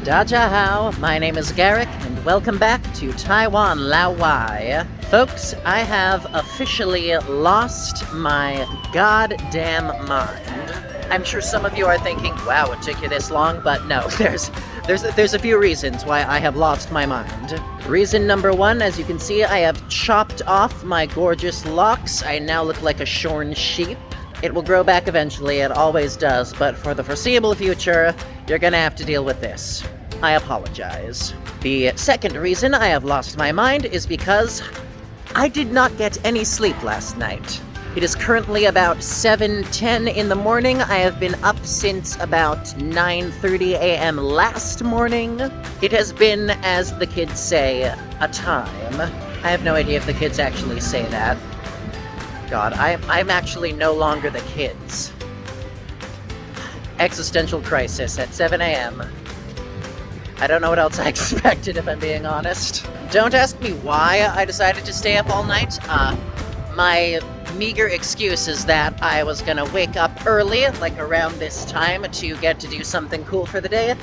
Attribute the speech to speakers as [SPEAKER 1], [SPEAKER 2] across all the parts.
[SPEAKER 1] Dajahao, my name is Garrick, and welcome back to Taiwan Lao Wai. Folks, I have officially lost my goddamn mind. I'm sure some of you are thinking, wow, it took you this long, but no, there's a few reasons why I have lost my mind. Reason number one, as you can see, I have chopped off my gorgeous locks. I now look like a shorn sheep. It will grow back eventually, it always does, but for the foreseeable future, you're gonna have to deal with this. I apologize. The second reason I have lost my mind is because I did not get any sleep last night. It is currently about 7:10 in the morning. I have been up since about 9:30 a.m. last morning. It has been, as the kids say, a time. I have no idea if the kids actually say that. God, I'm actually no longer the kids. Existential crisis at 7 a.m. I don't know what else I expected, if I'm being honest. Don't ask me why I decided to stay up all night. My meager excuse is that I was gonna wake up early, like around this time, to get to do something cool for the day.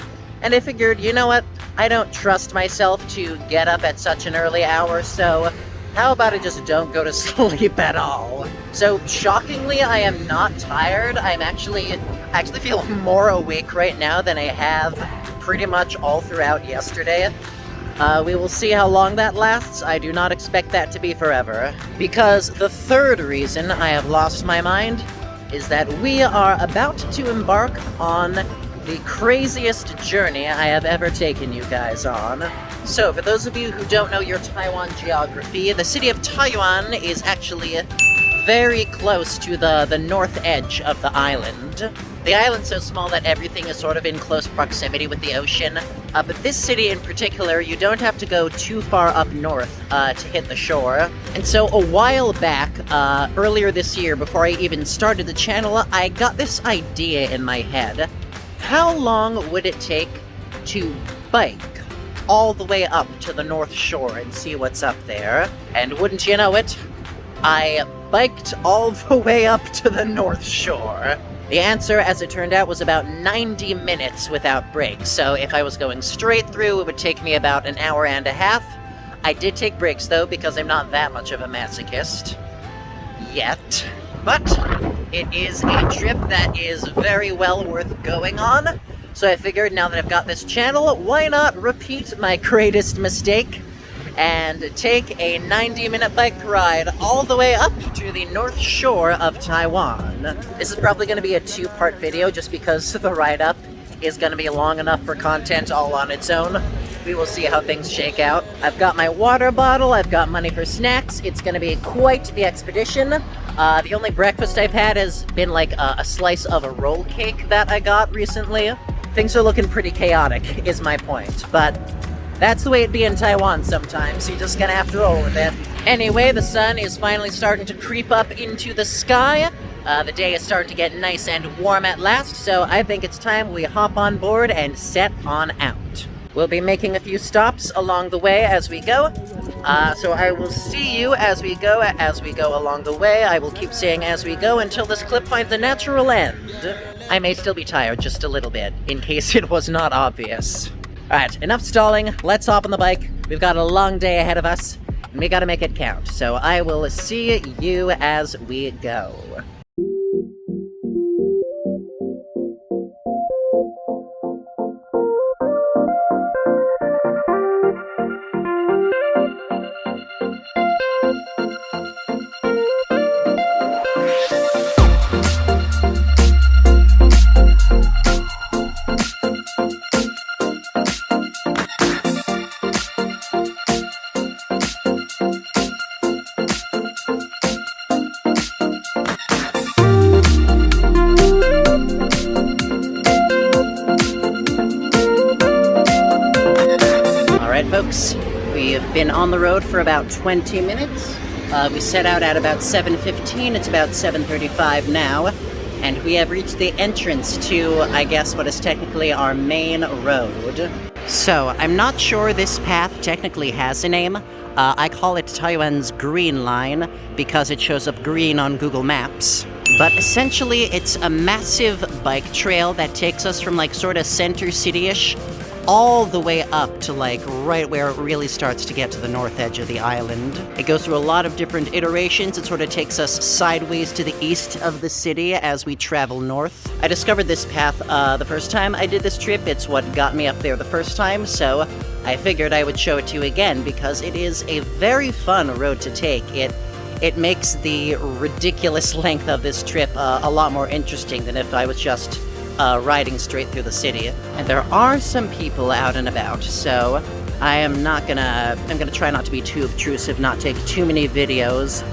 [SPEAKER 1] And I figured, you know what? I don't trust myself to get up at such an early hour, so how about I just don't go to sleep at all? So, shockingly, I am not tired. I actually feel more awake right now than I have pretty much all throughout yesterday. We will see how long that lasts. I do not expect that to be forever. Because the third reason I have lost my mind is that we are about to embark on the craziest journey I have ever taken you guys on. So, for those of you who don't know your Taiwan geography, the city of Taoyuan is actually very close to the north edge of the island. The island's so small that everything is sort of in close proximity with the ocean, but this city in particular, you don't have to go too far up north to hit the shore. And so a while back, earlier this year, before I even started the channel, I got this idea in my head. How long would it take to bike all the way up to the North Shore and see what's up there? And wouldn't you know it, I biked all the way up to the North Shore. The answer, as it turned out, was about 90 minutes without breaks, so if I was going straight through, it would take me about an hour and a half. I did take breaks, though, because I'm not that much of a masochist. Yet. But it is a trip that is very well worth going on, so I figured now that I've got this channel, why not repeat my greatest mistake and take a 90-minute bike ride all the way up to the North Shore of Taiwan. This is probably going to be a two-part video just because the ride-up is going to be long enough for content all on its own. We will see how things shake out. I've got my water bottle, I've got money for snacks. It's going to be quite the expedition. The only breakfast I've had has been like a slice of a roll cake that I got recently. Things are looking pretty chaotic, is my point, but that's the way it be in Taiwan sometimes. You're just gonna have to roll with it. Anyway, the sun is finally starting to creep up into the sky. The day is starting to get nice and warm at last, so I think it's time we hop on board and set on out. We'll be making a few stops along the way as we go. So I will see you as we go along the way. I will keep saying as we go until this clip finds a natural end. I may still be tired just a little bit, in case it was not obvious. Alright, enough stalling, let's hop on the bike. We've got a long day ahead of us, and we gotta make it count. So I will see you as we go. Folks, we have been on the road for about 20 minutes. We set out at about 7:15. It's about 7:35 now, and we have reached the entrance to, I guess, what is technically our main road. So, I'm not sure this path technically has a name. I call it Taoyuan's Green Line because it shows up green on Google Maps. But essentially, it's a massive bike trail that takes us from like sort of center city-ish all the way up to like right where it really starts to get to the north edge of the island. It goes through a lot of different iterations. It sort of takes us sideways to the east of the city as we travel north. I discovered this path the first time I did this trip. It's what got me up there the first time, so I figured I would show it to you again because it is a very fun road to take. It makes the ridiculous length of this trip a lot more interesting than if I was just riding straight through the city. And there are some people out and about, so I'm gonna try not to be too obtrusive, not take too many videos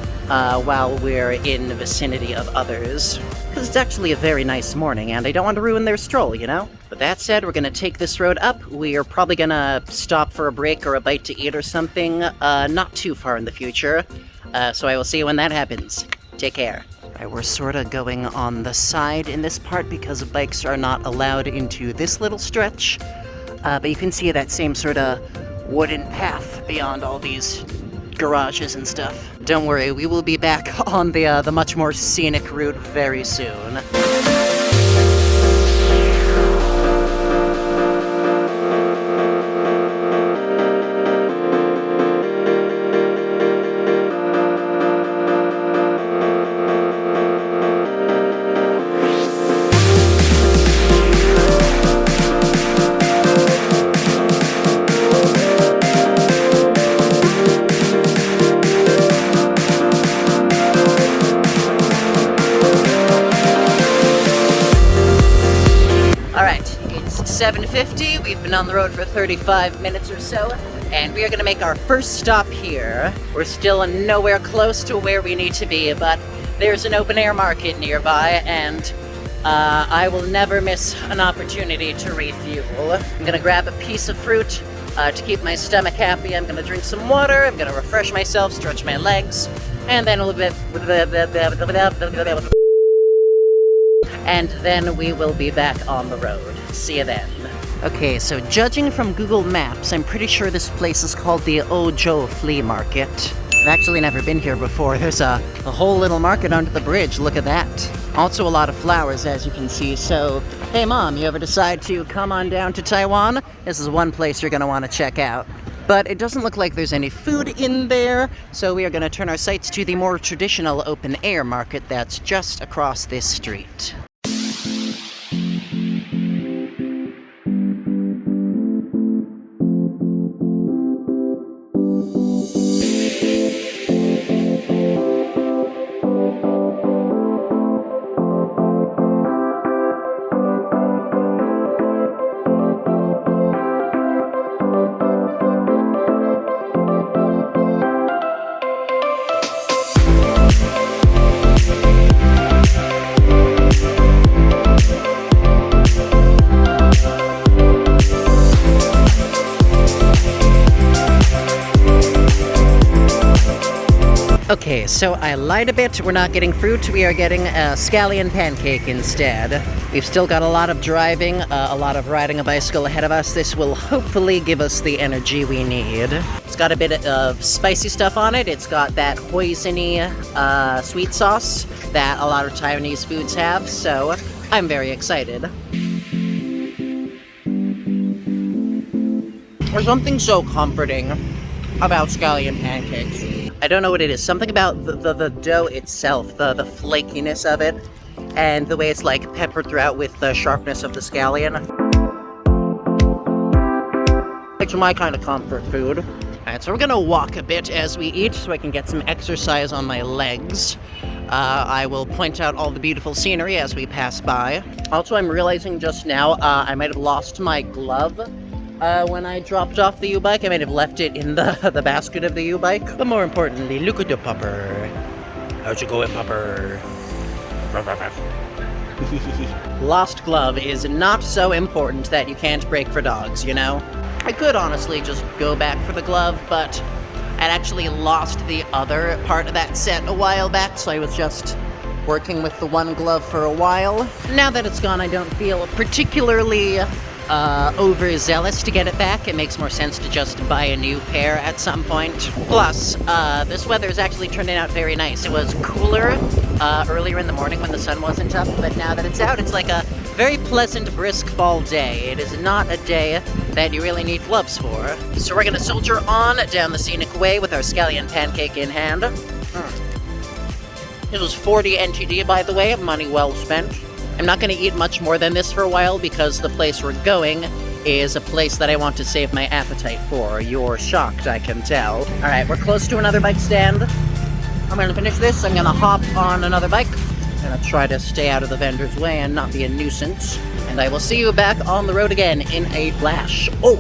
[SPEAKER 1] while we're in the vicinity of others. Because it's actually a very nice morning, and I don't want to ruin their stroll, you know? But that said, we're gonna take this road up. We are probably gonna stop for a break or a bite to eat or something, not too far in the future. So I will see you when that happens. Take care. Right, we're sort of going on the side in this part because bikes are not allowed into this little stretch. But you can see that same sort of wooden path beyond all these garages and stuff. Don't worry, we will be back on the much more scenic route very soon. Alright, it's 7:50, we've been on the road for 35 minutes or so, and we are gonna make our first stop here. We're still nowhere close to where we need to be, but there's an open air market nearby, and I will never miss an opportunity to refuel. I'm gonna grab a piece of fruit to keep my stomach happy. I'm gonna drink some water, I'm gonna refresh myself, stretch my legs, and then we will be back on the road. See you then. Okay, so judging from Google Maps, I'm pretty sure this place is called the Ojo Flea Market. I've actually never been here before. There's a whole little market under the bridge, look at that. Also a lot of flowers, as you can see, so hey Mom, you ever decide to come on down to Taiwan? This is one place you're gonna want to check out. But it doesn't look like there's any food in there, so we are gonna turn our sights to the more traditional open air market that's just across this street. Okay, so I lied a bit. We're not getting fruit. We are getting a scallion pancake instead. We've still got a lot of driving, a lot of riding a bicycle ahead of us. This will hopefully give us the energy we need. It's got a bit of spicy stuff on it. It's got that hoisin-y sweet sauce that a lot of Taiwanese foods have, so I'm very excited. There's something so comforting about scallion pancakes. I don't know what it is. Something about the dough itself, the flakiness of it, and the way it's like peppered throughout with the sharpness of the scallion. It's my kind of comfort food. Alright, so we're gonna walk a bit as we eat so I can get some exercise on my legs. I will point out all the beautiful scenery as we pass by. Also, I'm realizing just now I might have lost my glove. When I dropped off the U-bike, I might have left it in the basket of the U-bike. But more importantly, look at the pupper. How's it going, pupper? Lost glove is not so important that you can't break for dogs, you know? I could honestly just go back for the glove, but I'd actually lost the other part of that set a while back, so I was just working with the one glove for a while. Now that it's gone, I don't feel particularly overzealous to get it back. It makes more sense to just buy a new pair at some point. Plus, this weather is actually turning out very nice. It was cooler earlier in the morning when the sun wasn't up, but now that it's out, it's like a very pleasant, brisk fall day. It is not a day that you really need gloves for. So we're gonna soldier on down the scenic way with our scallion pancake in hand. This was 40 NTD, by the way, money well spent. I'm not gonna eat much more than this for a while because the place we're going is a place that I want to save my appetite for. You're shocked, I can tell. All right, we're close to another bike stand. I'm gonna finish this, I'm gonna hop on another bike. I'm gonna try to stay out of the vendor's way and not be a nuisance. And I will see you back on the road again in a flash. Oh,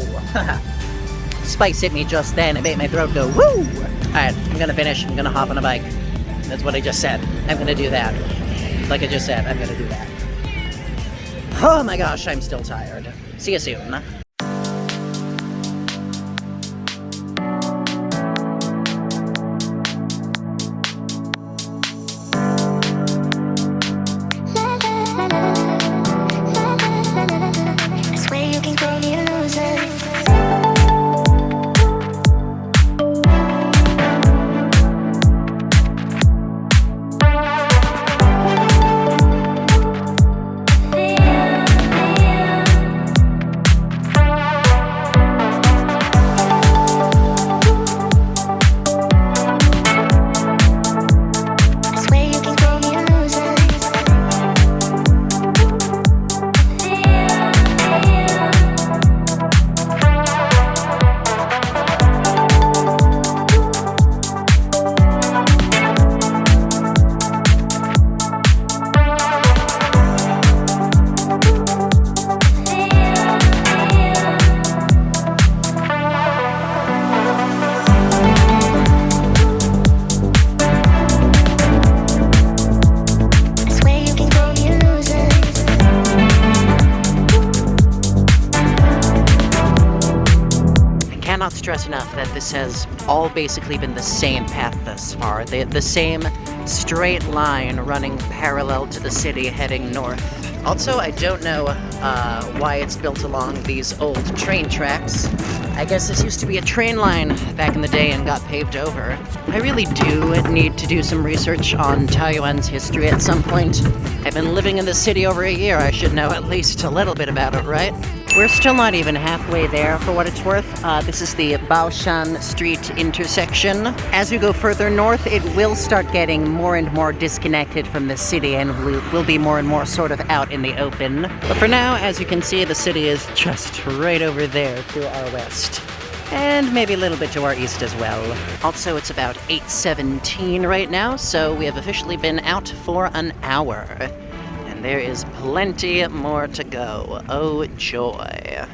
[SPEAKER 1] spice hit me just then, it made my throat go woo! All right, I'm gonna finish, I'm gonna hop on a bike. That's what I just said. I'm gonna do that. Like I just said, I'm gonna do that. Oh my gosh, I'm still tired. See you soon. Cannot stress enough that this has all basically been the same path thus far. The same straight line running parallel to the city heading north. Also, I don't know why it's built along these old train tracks. I guess this used to be a train line back in the day and got paved over. I really do need to do some research on Taoyuan's history at some point. I've been living in this city over a year, I should know at least a little bit about it, right? We're still not even halfway there, for what it's worth. This is the Baoshan Street intersection. As we go further north, it will start getting more and more disconnected from the city and will be more and more sort of out in the open. But for now, as you can see, the city is just right over there to our west. And maybe a little bit to our east as well. Also, it's about 8:17 right now, so we have officially been out for an hour. And there is plenty more to go. Oh, joy.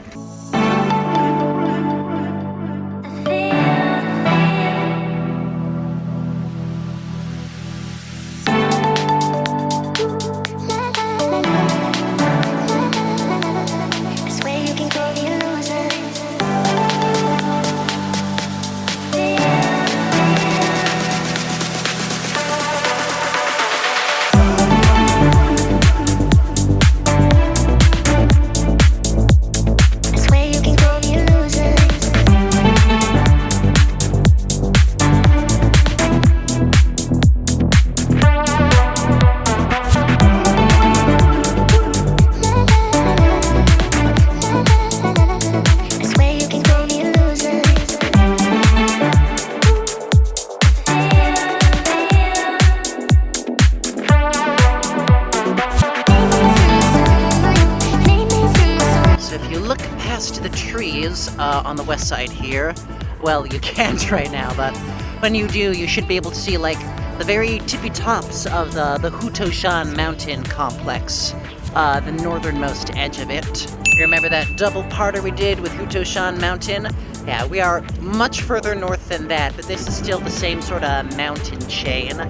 [SPEAKER 1] On the west side here. Well, you can't right now, but when you do, you should be able to see, like, the very tippy tops of the Hutoshan mountain complex, the northernmost edge of it. You remember that double-parter we did with Hutoshan Mountain? Yeah, we are much further north than that, but this is still the same sort of mountain chain,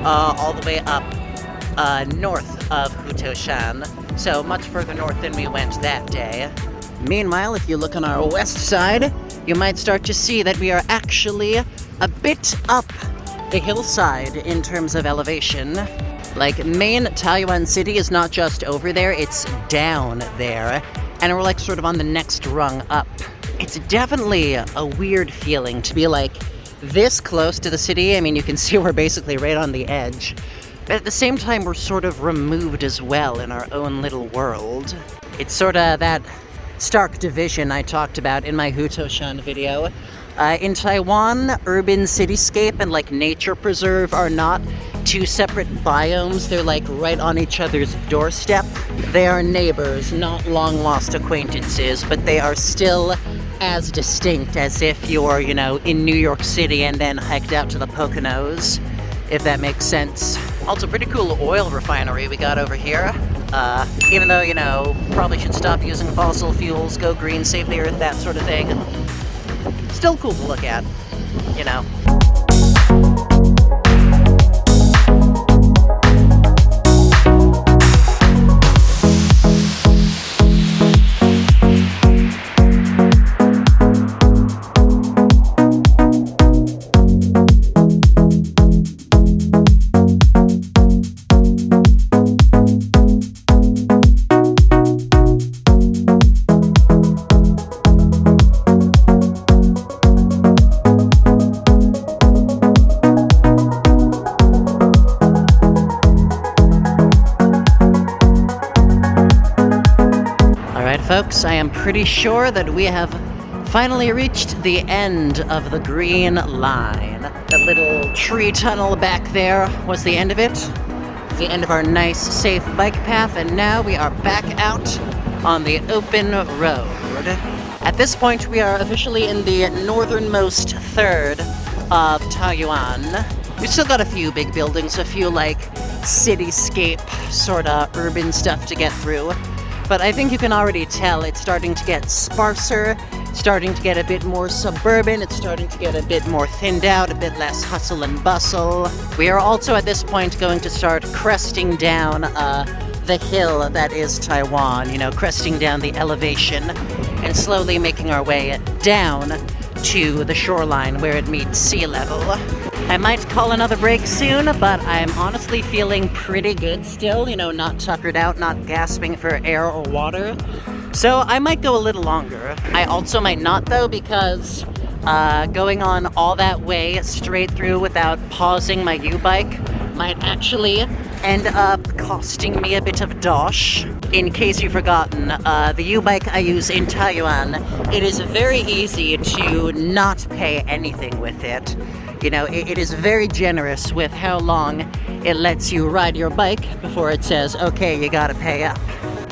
[SPEAKER 1] all the way up north of Hutoshan, so much further north than we went that day. Meanwhile, if you look on our west side, you might start to see that we are actually a bit up the hillside in terms of elevation. Like, main Taoyuan city is not just over there, it's down there, and we're like sort of on the next rung up. It's definitely a weird feeling to be like this close to the city. I mean, you can see we're basically right on the edge. But at the same time, we're sort of removed as well in our own little world. It's sort of that stark division I talked about in my Hutoshan video. In Taiwan, urban cityscape and like nature preserve are not two separate biomes. They're like right on each other's doorstep. They are neighbors, not long lost acquaintances, but they are still as distinct as if you're, you know, in New York City and then hiked out to the Poconos, if that makes sense. Also, pretty cool oil refinery we got over here. Even though, you know, probably should stop using fossil fuels, go green, save the earth, that sort of thing. Still cool to look at, you know. Folks, I am pretty sure that we have finally reached the end of the Green Line. That little tree tunnel back there was the end of it. The end of our nice, safe bike path, and now we are back out on the open road. At this point, we are officially in the northernmost third of Taoyuan. We've still got a few big buildings, a few like cityscape sort of urban stuff to get through. But I think you can already tell it's starting to get sparser, starting to get a bit more suburban, it's starting to get a bit more thinned out, a bit less hustle and bustle. We are also at this point going to start cresting down the hill that is Taiwan, you know, cresting down the elevation and slowly making our way down to the shoreline where it meets sea level. I might call another break soon, but I'm honestly feeling pretty good still, you know, not tuckered out, not gasping for air or water. So I might go a little longer. I also might not though, because going on all that way straight through without pausing my U-bike might actually end up costing me a bit of dosh. In case you've forgotten, the U-bike I use in Taoyuan, it is very easy to not pay anything with it. You know, it is very generous with how long it lets you ride your bike before it says, okay, you gotta pay up.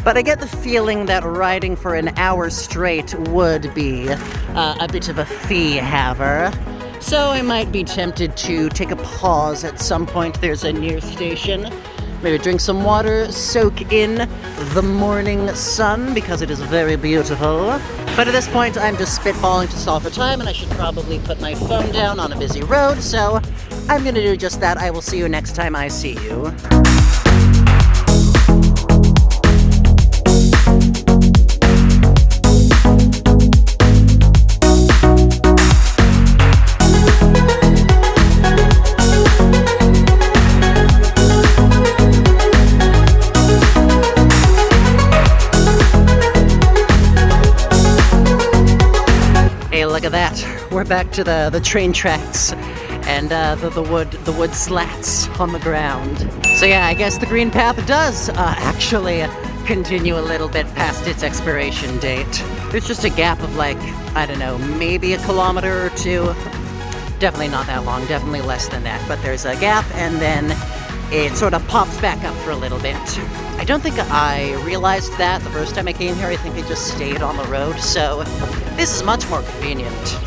[SPEAKER 1] But I get the feeling that riding for an hour straight would be a bit of a fee haver. So I might be tempted to take a pause at some point. There's a near station. Maybe drink some water, soak in the morning sun because it is very beautiful. But at this point, I'm just spitballing to stall for time, and I should probably put my phone down on a busy road, so I'm gonna do just that. I will see you next time I see you. Look at that. We're back to the train tracks and the wood slats on the ground. So yeah, I guess the green path does actually continue a little bit past its expiration date. There's just a gap of like, I don't know, maybe a kilometer or two. Definitely not that long, definitely less than that. But there's a gap and then it sort of pops back up for a little bit. I don't think I realized that the first time I came here. I think it just stayed on the road, so this is much more convenient.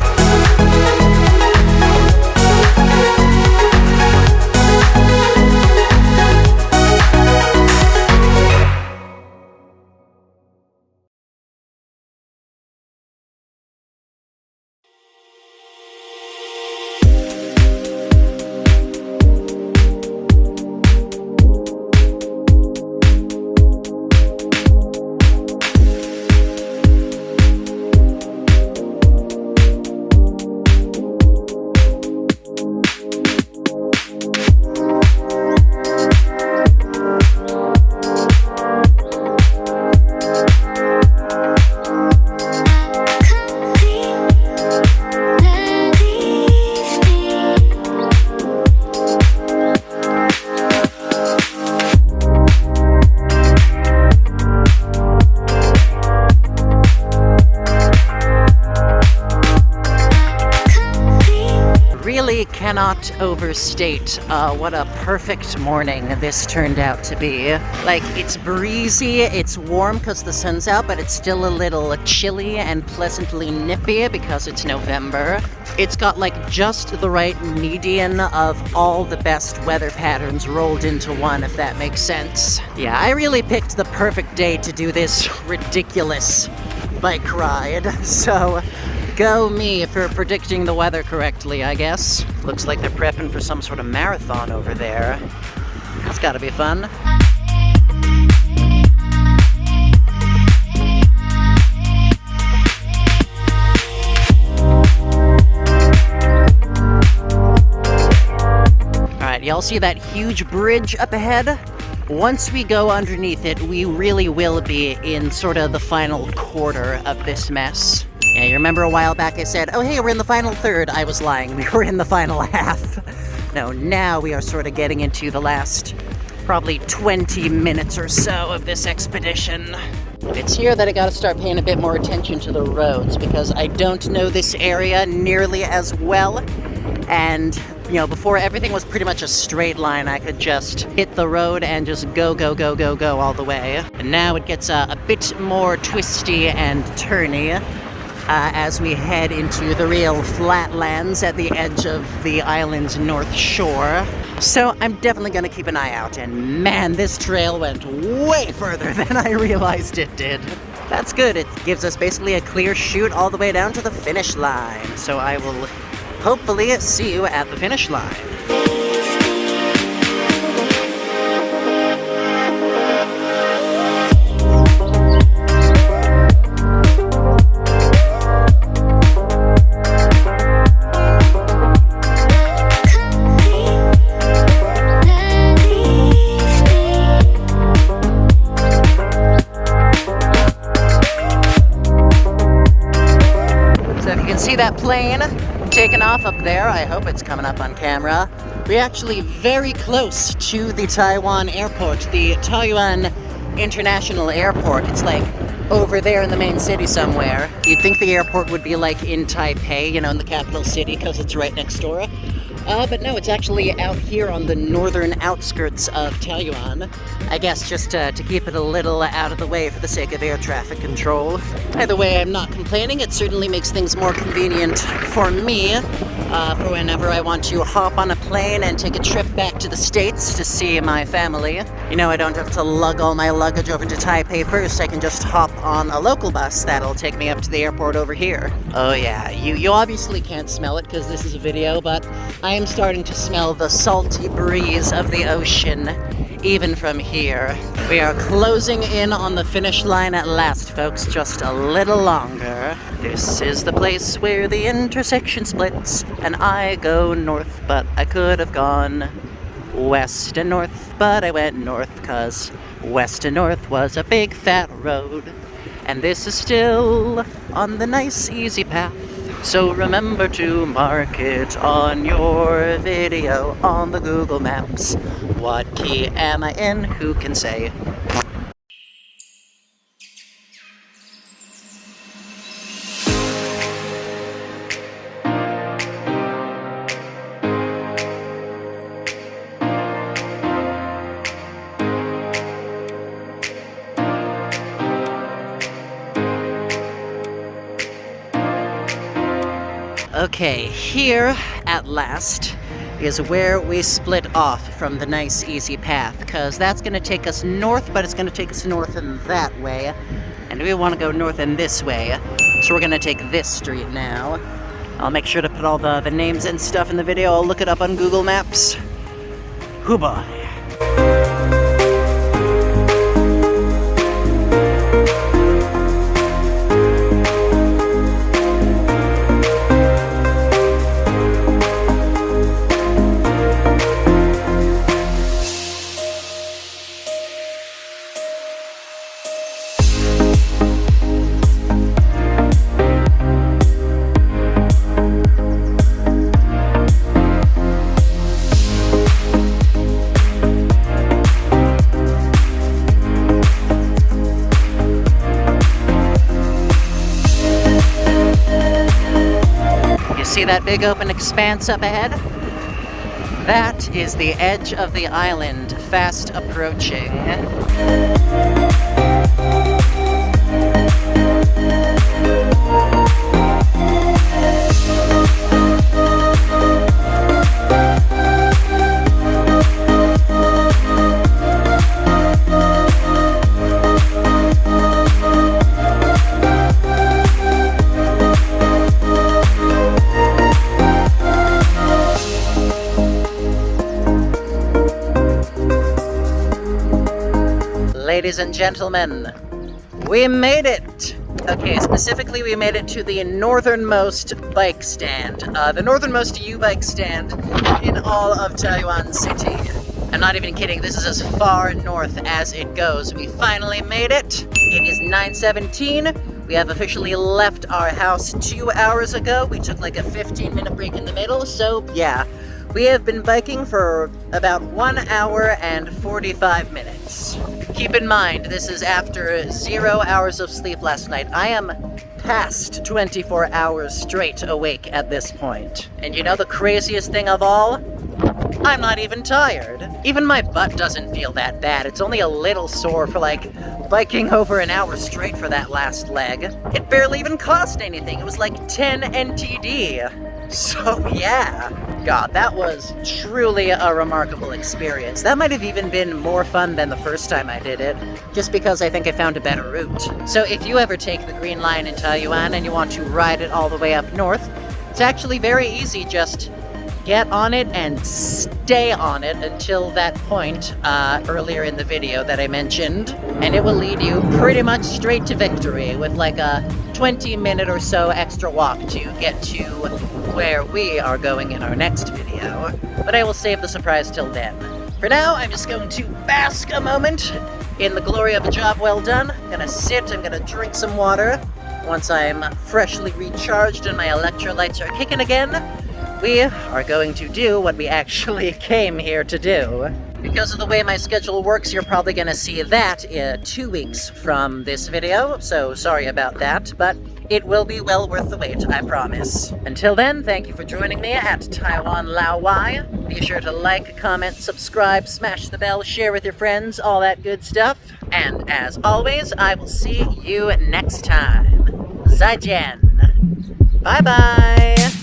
[SPEAKER 1] cannot overstate what a perfect morning this turned out to be. Like, it's breezy, it's warm because the sun's out, but it's still a little chilly and pleasantly nippy because it's November. It's got like just the right median of all the best weather patterns rolled into one, if that makes sense. Yeah, I really picked the perfect day to do this ridiculous bike ride, so go me for predicting the weather correctly, I guess. Looks like they're prepping for some sort of marathon over there. That's gotta be fun. Alright, y'all see that huge bridge up ahead? Once we go underneath it, we really will be in sort of the final quarter of this mess. Yeah, you remember a while back I said, oh hey, we're in the final third. I was lying, we were in the final half. No, now we are sort of getting into the last probably 20 minutes or so of this expedition. It's here that I gotta start paying a bit more attention to the roads because I don't know this area nearly as well. And, you know, before everything was pretty much a straight line, I could just hit the road and just go all the way. And now it gets a bit more twisty and turny as we head into the real flatlands at the edge of the island's north shore. So I'm definitely gonna keep an eye out, and man, this trail went way further than I realized it did. That's good, it gives us basically a clear shoot all the way down to the finish line. So I will hopefully see you at the finish line. So if you can see that plane taken off up there, I hope it's coming up on camera. We're actually very close to the Taiwan airport, the Taoyuan International Airport. It's like over there in the main city somewhere. You'd think the airport would be like in Taipei, you know, in the capital city, because it's right next door. But no, it's actually out here on the northern outskirts of Taoyuan. I guess just to keep it a little out of the way for the sake of air traffic control. Either way, I'm not complaining. It certainly makes things more convenient for me for whenever I want to hop on a plane and take a trip back to the States to see my family. You know, I don't have to lug all my luggage over to Taipei first. I can just hop on a local bus that'll take me up to the airport over here. Oh yeah, you obviously can't smell it because this is a video, but I am starting to smell the salty breeze of the ocean, even from here. We are closing in on the finish line at last, folks, just a little longer. This is the place where the intersection splits, and I go north, but I could have gone west and north, but I went north, cause west and north was a big fat road. And this is still on the nice easy path. So remember to mark it on your video on the Google Maps. What key am I in? Who can say? Okay, here at last is where we split off from the nice easy path, because that's going to take us north, but it's going to take us north in that way, and we want to go north in this way, so we're going to take this street now. I'll make sure to put all the names and stuff in the video. I'll look it up on Google Maps. Hoo boy. See that big open expanse up ahead? That is the edge of the island, fast approaching. Ladies and gentlemen, we made it! Okay, specifically we made it to the northernmost bike stand. The northernmost U-bike stand in all of Taoyuan City. I'm not even kidding, this is as far north as it goes. We finally made it. It is 9:17. We have officially left our house 2 hours ago. We took like a 15-minute break in the middle, so yeah. We have been biking for about 1 hour and 45 minutes. Keep in mind, this is after 0 hours of sleep last night. I am past 24 hours straight awake at this point. And you know the craziest thing of all? I'm not even tired. Even my butt doesn't feel that bad. It's only a little sore for like biking over an hour straight for that last leg. It barely even cost anything. It was like 10 NTD. So yeah, God, that was truly a remarkable experience. That might have even been more fun than the first time I did it, just because I think I found a better route. So if you ever take the Green Line in Taoyuan and you want to ride it all the way up north, it's actually very easy. Just get on it and stay on it until that point earlier in the video that I mentioned, and it will lead you pretty much straight to victory with like a 20-minute or so extra walk to get to where we are going in our next video. But I will save the surprise till then. For now, I'm just going to bask a moment in the glory of a job well done. I'm gonna sit, I'm gonna drink some water. Once I'm freshly recharged and my electrolytes are kicking again, we are going to do what we actually came here to do. Because of the way my schedule works, you're probably gonna see that 2 weeks from this video, so sorry about that, but it will be well worth the wait, I promise. Until then, thank you for joining me at Taiwan Lao Wai. Be sure to like, comment, subscribe, smash the bell, share with your friends, all that good stuff. And as always, I will see you next time. 再见. Bye bye!